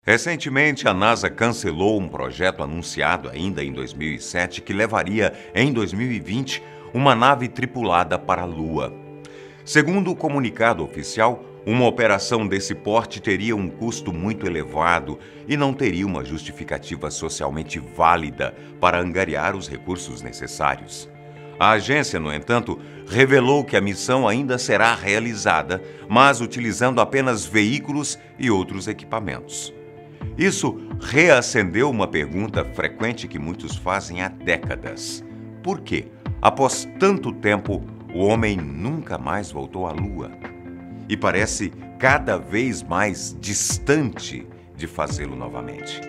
Recentemente, a NASA cancelou um projeto anunciado ainda em 2007 que levaria, em 2020, uma nave tripulada para a Lua. Segundo o comunicado oficial, uma operação desse porte teria um custo muito elevado e não teria uma justificativa socialmente válida para angariar os recursos necessários. A agência, no entanto, revelou que a missão ainda será realizada, mas utilizando apenas veículos e outros equipamentos. Isso reacendeu uma pergunta frequente que muitos fazem há décadas. Por quê? Após tanto tempo, o homem nunca mais voltou à Lua. E parece cada vez mais distante de fazê-lo novamente.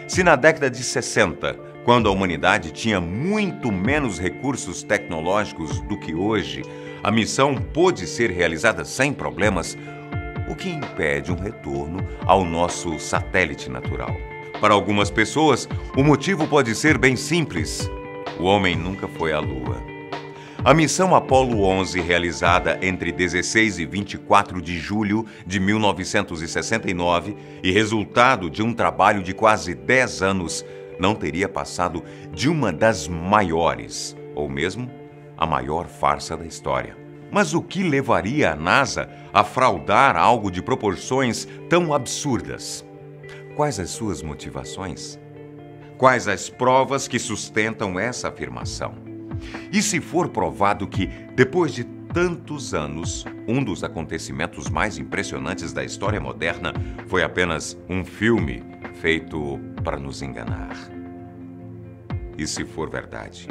Se na década de 60, quando a humanidade tinha muito menos recursos tecnológicos do que hoje, a missão pôde ser realizada sem problemas, o que impede um retorno ao nosso satélite natural? Para algumas pessoas, o motivo pode ser bem simples. O homem nunca foi à Lua. A missão Apollo 11, realizada entre 16 e 24 de julho de 1969 e resultado de um trabalho de quase 10 anos, não teria passado de uma das maiores, ou mesmo a maior farsa da história. Mas o que levaria a NASA a fraudar algo de proporções tão absurdas? Quais as suas motivações? Quais as provas que sustentam essa afirmação? E se for provado que, depois de tantos anos, um dos acontecimentos mais impressionantes da história moderna foi apenas um filme feito para nos enganar? E se for verdade?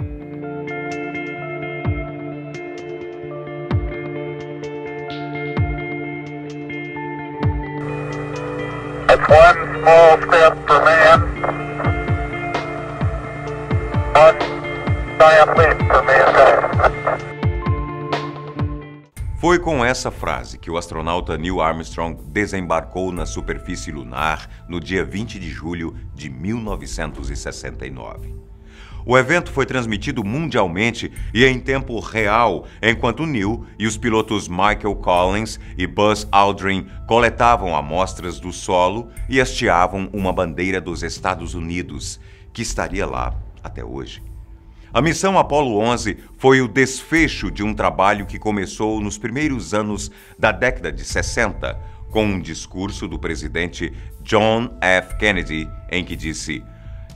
It's one small step for man, one giant leap for mankind. Foi com essa frase que o astronauta Neil Armstrong desembarcou na superfície lunar no dia 20 de julho de 1969. O evento foi transmitido mundialmente e em tempo real, enquanto Neil e os pilotos Michael Collins e Buzz Aldrin coletavam amostras do solo e hasteavam uma bandeira dos Estados Unidos, que estaria lá até hoje. A missão Apollo 11 foi o desfecho de um trabalho que começou nos primeiros anos da década de 60, com um discurso do presidente John F. Kennedy, em que disse: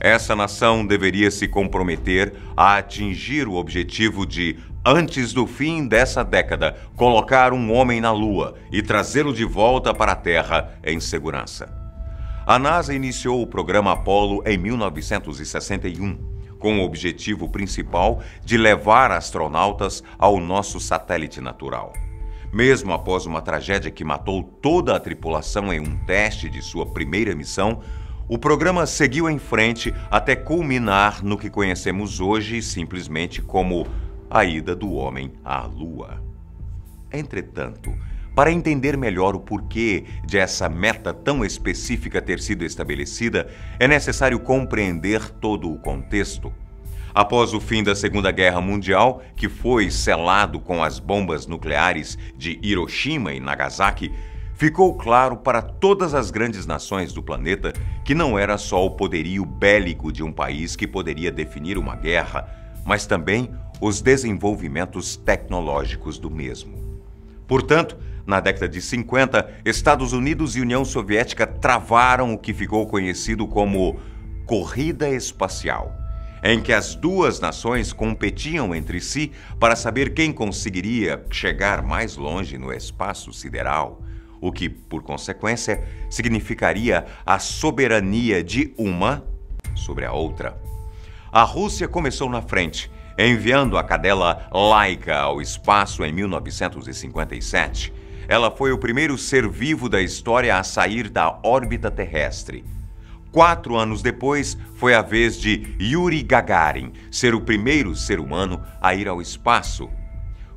essa nação deveria se comprometer a atingir o objetivo de, antes do fim dessa década, colocar um homem na Lua e trazê-lo de volta para a Terra em segurança. A NASA iniciou o programa Apollo em 1961, com o objetivo principal de levar astronautas ao nosso satélite natural. Mesmo após uma tragédia que matou toda a tripulação em um teste de sua primeira missão, o programa seguiu em frente até culminar no que conhecemos hoje simplesmente como a ida do homem à Lua. Entretanto, para entender melhor o porquê de essa meta tão específica ter sido estabelecida, é necessário compreender todo o contexto. Após o fim da Segunda Guerra Mundial, que foi selado com as bombas nucleares de Hiroshima e Nagasaki, ficou claro para todas as grandes nações do planeta que não era só o poderio bélico de um país que poderia definir uma guerra, mas também os desenvolvimentos tecnológicos do mesmo. Portanto, na década de 50, Estados Unidos e União Soviética travaram o que ficou conhecido como corrida espacial, em que as duas nações competiam entre si para saber quem conseguiria chegar mais longe no espaço sideral, o que, por consequência, significaria a soberania de uma sobre a outra. A Rússia começou na frente, enviando a cadela Laika ao espaço em 1957. Ela foi o primeiro ser vivo da história a sair da órbita terrestre. 4 anos depois, foi a vez de Yuri Gagarin ser o primeiro ser humano a ir ao espaço.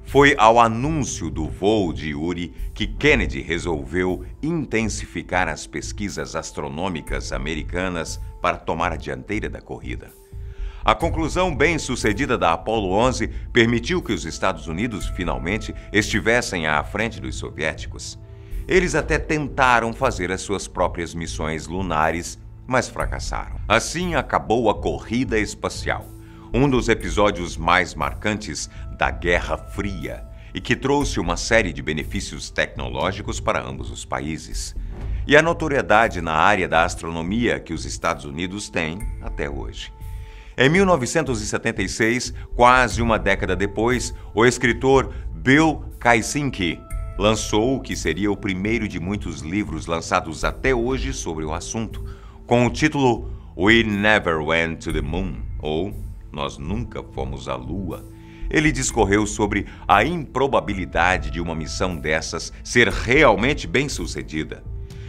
Foi ao anúncio do voo de Yuri que Kennedy resolveu intensificar as pesquisas astronômicas americanas para tomar a dianteira da corrida. A conclusão bem-sucedida da Apollo 11 permitiu que os Estados Unidos finalmente estivessem à frente dos soviéticos. Eles até tentaram fazer as suas próprias missões lunares, mas fracassaram. Assim acabou a corrida espacial, um dos episódios mais marcantes da Guerra Fria e que trouxe uma série de benefícios tecnológicos para ambos os países. E a notoriedade na área da astronomia que os Estados Unidos têm até hoje. Em 1976, quase uma década depois, o escritor Bill Kaczynski lançou o que seria o primeiro de muitos livros lançados até hoje sobre o assunto, com o título We Never Went to the Moon, ou Nós Nunca Fomos à Lua. Ele discorreu sobre a improbabilidade de uma missão dessas ser realmente bem-sucedida.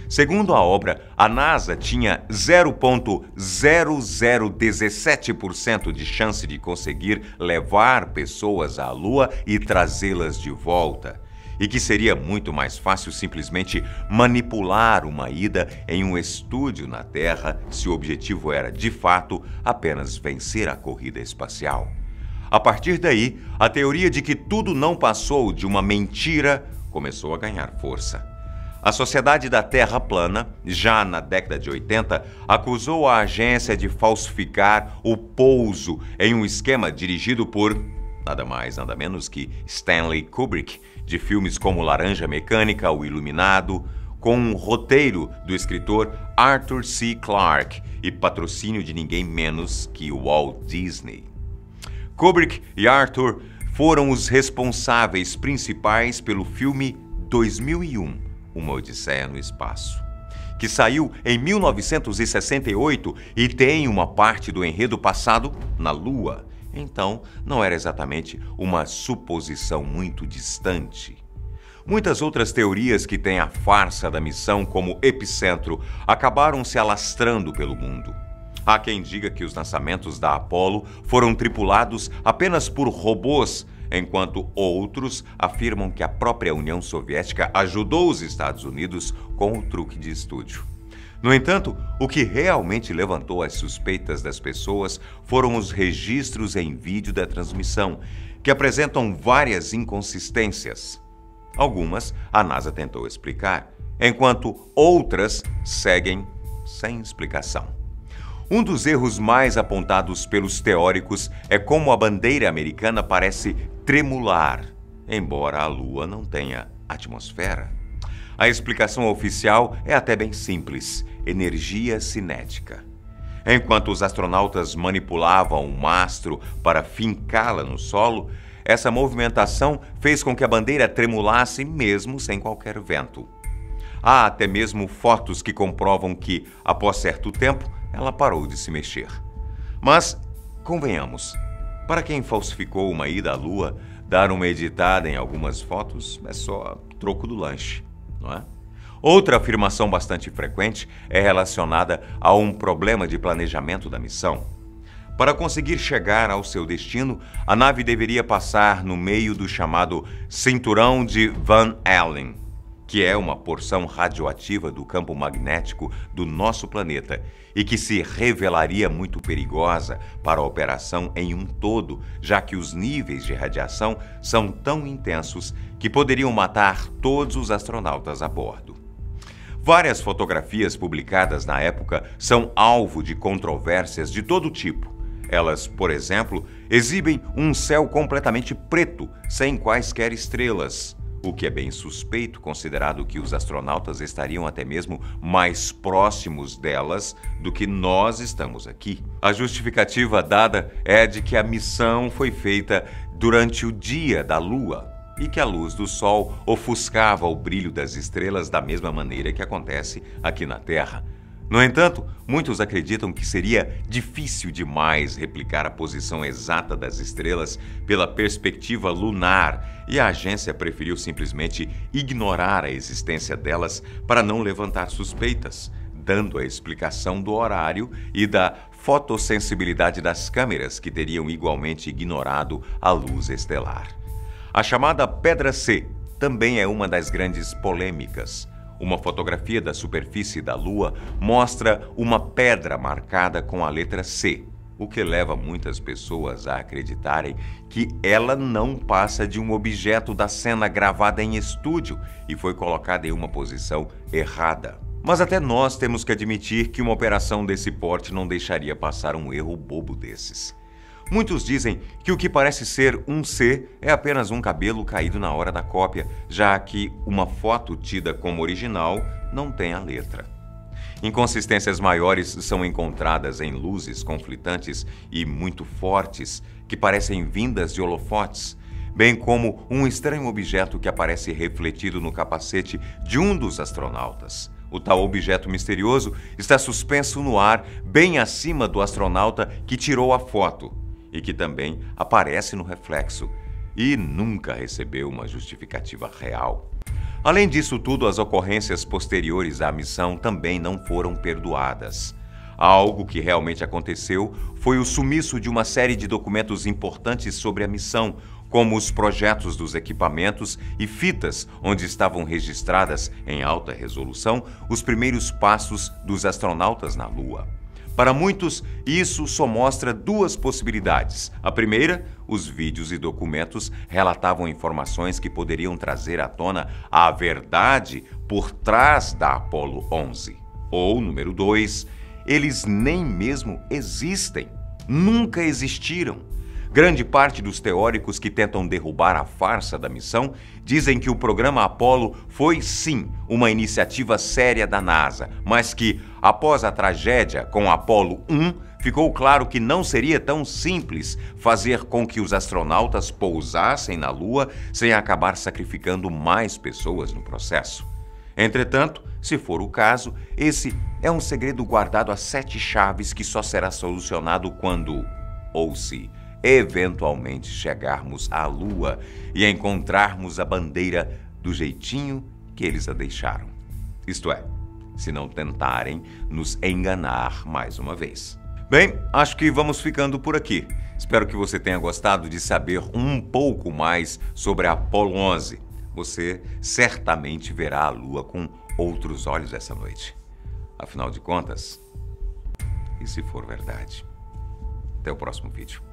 Segundo a obra, a NASA tinha 0,0017% de chance de conseguir levar pessoas à Lua e trazê-las de volta, e que seria muito mais fácil simplesmente manipular uma ida em um estúdio na Terra se o objetivo era, de fato, apenas vencer a corrida espacial. A partir daí, a teoria de que tudo não passou de uma mentira começou a ganhar força. A Sociedade da Terra Plana, já na década de 80, acusou a agência de falsificar o pouso em um esquema dirigido por nada mais, nada menos que Stanley Kubrick, de filmes como Laranja Mecânica, O Iluminado, com um roteiro do escritor Arthur C. Clarke e patrocínio de ninguém menos que Walt Disney. Kubrick e Arthur foram os responsáveis principais pelo filme 2001, Uma Odisseia no Espaço, que saiu em 1968 e tem uma parte do enredo passado na Lua. Então, não era exatamente uma suposição muito distante. Muitas outras teorias que têm a farsa da missão como epicentro acabaram se alastrando pelo mundo. Há quem diga que os lançamentos da Apollo foram tripulados apenas por robôs, enquanto outros afirmam que a própria União Soviética ajudou os Estados Unidos com o truque de estúdio. No entanto, o que realmente levantou as suspeitas das pessoas foram os registros em vídeo da transmissão, que apresentam várias inconsistências. Algumas a NASA tentou explicar, enquanto outras seguem sem explicação. Um dos erros mais apontados pelos teóricos é como a bandeira americana parece tremular, embora a Lua não tenha atmosfera. A explicação oficial é até bem simples: energia cinética. Enquanto os astronautas manipulavam o mastro para fincá-la no solo, essa movimentação fez com que a bandeira tremulasse mesmo sem qualquer vento. Há até mesmo fotos que comprovam que, após certo tempo, ela parou de se mexer. Mas, convenhamos, para quem falsificou uma ida à Lua, dar uma editada em algumas fotos é só troco do lanche, não é? Outra afirmação bastante frequente é relacionada a um problema de planejamento da missão. Para conseguir chegar ao seu destino, a nave deveria passar no meio do chamado Cinturão de Van Allen, que é uma porção radioativa do campo magnético do nosso planeta e que se revelaria muito perigosa para a operação em um todo, já que os níveis de radiação são tão intensos que poderiam matar todos os astronautas a bordo. Várias fotografias publicadas na época são alvo de controvérsias de todo tipo. Elas, por exemplo, exibem um céu completamente preto, sem quaisquer estrelas, o que é bem suspeito, considerado que os astronautas estariam até mesmo mais próximos delas do que nós estamos aqui. A justificativa dada é de que a missão foi feita durante o dia da Lua e que a luz do Sol ofuscava o brilho das estrelas da mesma maneira que acontece aqui na Terra. No entanto, muitos acreditam que seria difícil demais replicar a posição exata das estrelas pela perspectiva lunar e a agência preferiu simplesmente ignorar a existência delas para não levantar suspeitas, dando a explicação do horário e da fotossensibilidade das câmeras que teriam igualmente ignorado a luz estelar. A chamada Pedra C também é uma das grandes polêmicas. Uma fotografia da superfície da Lua mostra uma pedra marcada com a letra C, o que leva muitas pessoas a acreditarem que ela não passa de um objeto da cena gravada em estúdio e foi colocada em uma posição errada. Mas até nós temos que admitir que uma operação desse porte não deixaria passar um erro bobo desses. Muitos dizem que o que parece ser um C é apenas um cabelo caído na hora da cópia, já que uma foto tida como original não tem a letra. Inconsistências maiores são encontradas em luzes conflitantes e muito fortes, que parecem vindas de holofotes, bem como um estranho objeto que aparece refletido no capacete de um dos astronautas. O tal objeto misterioso está suspenso no ar, bem acima do astronauta que tirou a foto, e que também aparece no reflexo, e nunca recebeu uma justificativa real. Além disso tudo, as ocorrências posteriores à missão também não foram perdoadas. Algo que realmente aconteceu foi o sumiço de uma série de documentos importantes sobre a missão, como os projetos dos equipamentos e fitas onde estavam registradas em alta resolução os primeiros passos dos astronautas na Lua. Para muitos, isso só mostra duas possibilidades. A primeira, os vídeos e documentos relatavam informações que poderiam trazer à tona a verdade por trás da Apollo 11. Ou, número 2, eles nem mesmo existem, nunca existiram. Grande parte dos teóricos que tentam derrubar a farsa da missão dizem que o programa Apollo foi, sim, uma iniciativa séria da NASA, mas que, após a tragédia com Apollo 1, ficou claro que não seria tão simples fazer com que os astronautas pousassem na Lua sem acabar sacrificando mais pessoas no processo. Entretanto, se for o caso, esse é um segredo guardado a 7 chaves que só será solucionado quando, ou se, eventualmente chegarmos à Lua e encontrarmos a bandeira do jeitinho que eles a deixaram. Isto é, se não tentarem nos enganar mais uma vez. Bem, acho que vamos ficando por aqui. Espero que você tenha gostado de saber um pouco mais sobre a Apollo 11. Você certamente verá a Lua com outros olhos essa noite. Afinal de contas, e se for verdade? Até o próximo vídeo.